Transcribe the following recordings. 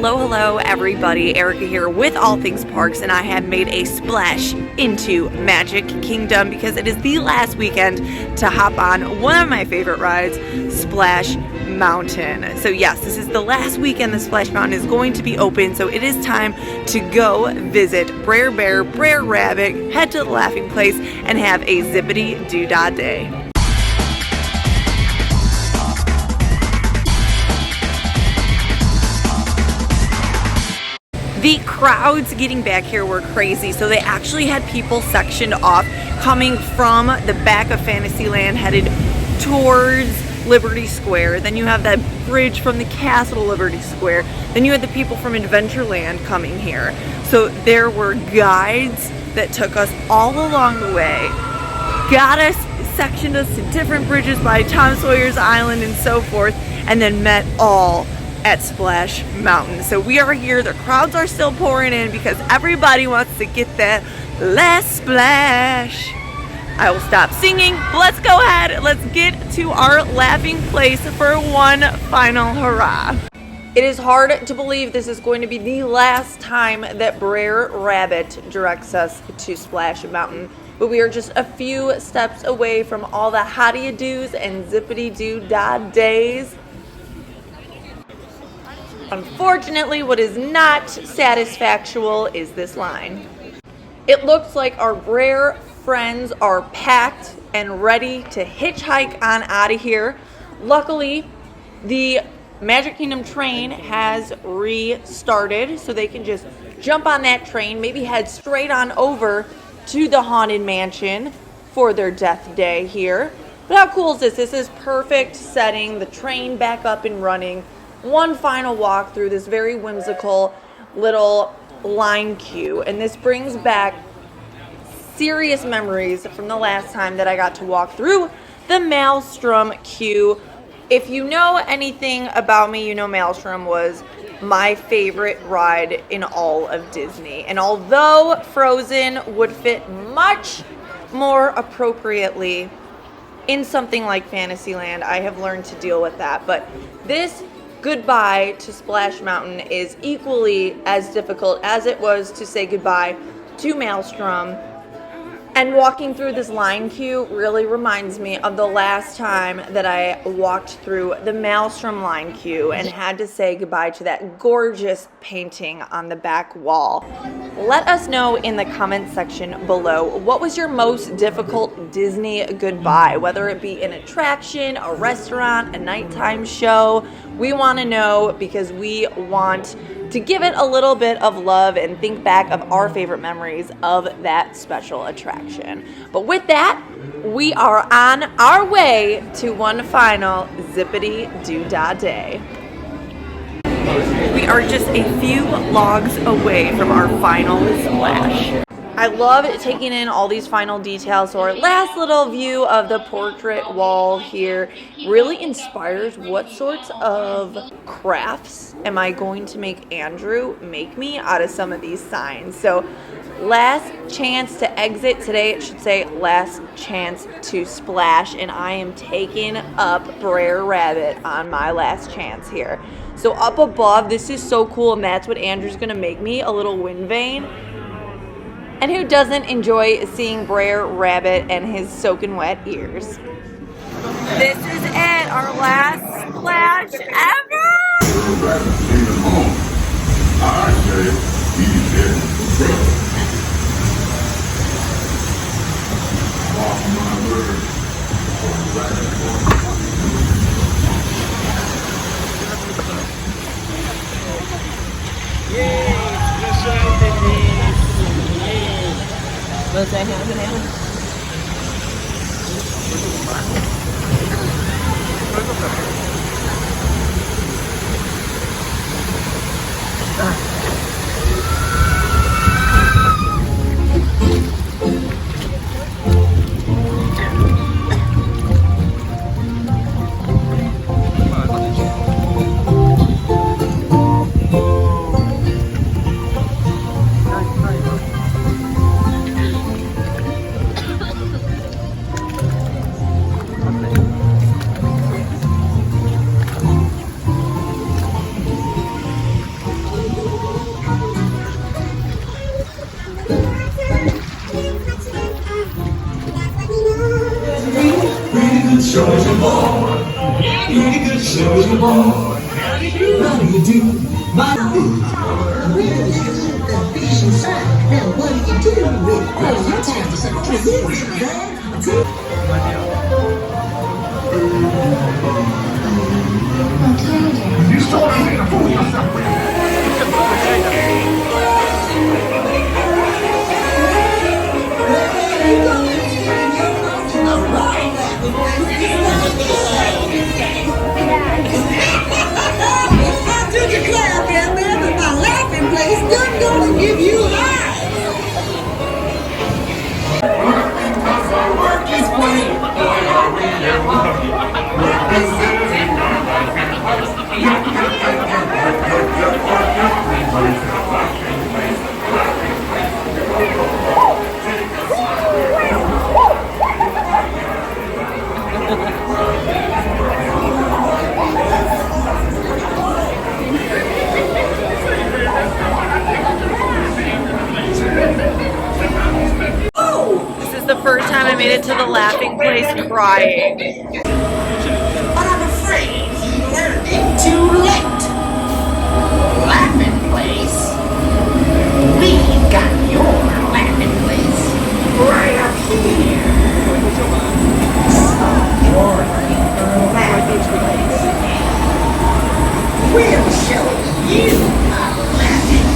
Hello everybody, Erica here with All Things Parks, and I have made a splash into Magic Kingdom because it is the last weekend to hop on one of my favorite rides, Splash Mountain. So yes, this is the last weekend the Splash Mountain is going to be open, so it is time to go visit Brer Bear, Brer Rabbit, head to the Laughing Place, and have a zippity doo dah day. The crowds getting back here were crazy, so they actually had people sectioned off coming from the back of Fantasyland headed towards Liberty Square. Then you have that bridge from the castle to Liberty Square. Then you had the people from Adventureland coming here. So there were guides that took us all along the way, got us, sectioned us to different bridges by Tom Sawyer's Island and so forth, and then met all at Splash Mountain. So we are here, the crowds are still pouring in because everybody wants to get that last splash. I will stop singing, but let's go ahead, let's get to our Laughing Place for one final hurrah. It is hard to believe this is going to be the last time that Brer Rabbit directs us to Splash Mountain, but we are just a few steps away from all the howdy-doos and zippity-doo-dah days. Unfortunately, what is not satisfactual is this line. It looks like our Brer friends are packed and ready to hitchhike on out of here. Luckily, the Magic Kingdom train has restarted, so they can just jump on that train, maybe head straight on over to the Haunted Mansion for their death day here. But how cool is this? This is perfect setting, the train back up and running. One final walk through this very whimsical little line queue, and this brings back serious memories from the last time that I got to walk through the Maelstrom queue. If you know anything about me, you know Maelstrom was my favorite ride in all of Disney, and although Frozen would fit much more appropriately in something like Fantasyland, I have learned to deal with that. But this goodbye to Splash Mountain is equally as difficult as it was to say goodbye to Maelstrom. And walking through this line queue really reminds me of the last time that I walked through the Maelstrom line queue and had to say goodbye to that gorgeous painting on the back wall. Let us know in the comment section below, what was your most difficult Disney goodbye? Whether it be an attraction, a restaurant, a nighttime show. We want to know because we want to give it a little bit of love and think back of our favorite memories of that special attraction. But with that, we are on our way to one final zippity-doo-dah day. We are just a few logs away from our final splash. I love taking in all these final details, so our last little view of the portrait wall here really inspires what sorts of crafts am I going to make Andrew make me out of some of these signs. So last chance to exit today, it should say last chance to splash, and I am taking up Brer Rabbit on my last chance here. So up above, this is so cool, and that's what Andrew's gonna make me, a little wind vane. And who doesn't enjoy seeing Brer Rabbit and his soaking wet ears? This is it, our last splash ever! Was that happening? Soldier boy, pretty good soldier boy. How do you do? My fish inside. Now what do you do with all your time? You start to fool yourself with. I took a clap in there, but my laughing place doesn't gonna give you life. Because our work is play, boy, are we ever representing our life and place. This is the first time I made it to the laughing place crying. But I'm afraid he learned it too late. Laughing place. We've got your laughing place right up here. So your laughing place. We'll show you a laughing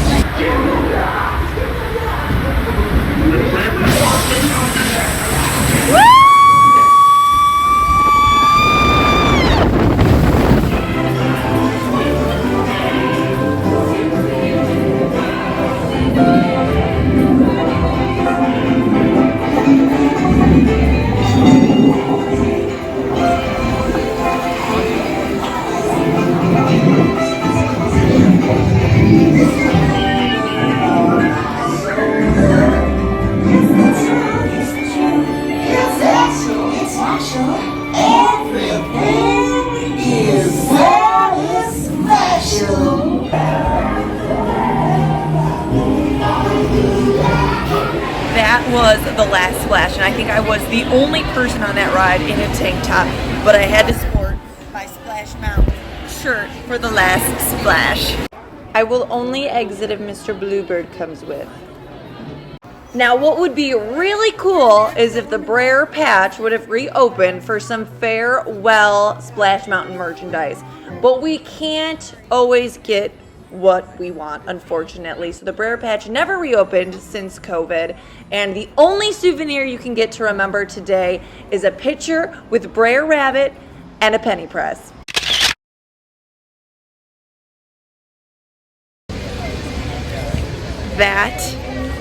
That was the last splash, and I think I was the only person on that ride in a tank top, but I had to sport my Splash Mountain shirt for the last splash. I will only exit if Mr. Bluebird comes with. Now, what would be really cool is if the Brer Patch would have reopened for some farewell Splash Mountain merchandise, but we can't always get what we want, unfortunately. So the Brer Patch never reopened since COVID, and the only souvenir you can get to remember today is a picture with Brer Rabbit and a penny press. That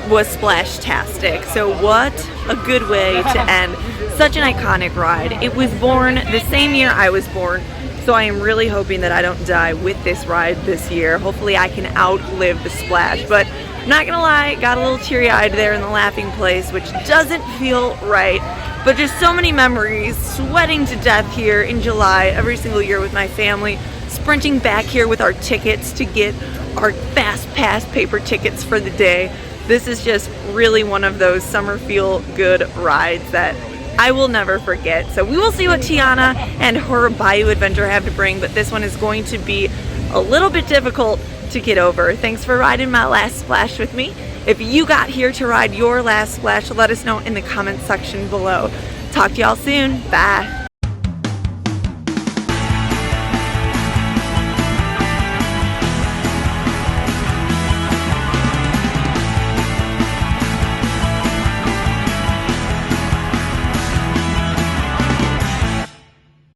was Splash-tastic. So what a good way to end such an iconic ride. It was born the same year I was born, so I am really hoping that I don't die with this ride this year. Hopefully I can outlive the Splash, but I'm not gonna lie, got a little teary-eyed there in the laughing place, which doesn't feel right, but just so many memories, sweating to death here in July every single year with my family, sprinting back here with our tickets to get our Fast Pass paper tickets for the day. This is just really one of those summer feel-good rides that I will never forget. So we will see what Tiana and her Bayou adventure have to bring, but this one is going to be a little bit difficult to get over. Thanks for riding my last splash with me. If you got here to ride your last splash, let us know in the comment section below. Talk to y'all soon. Bye.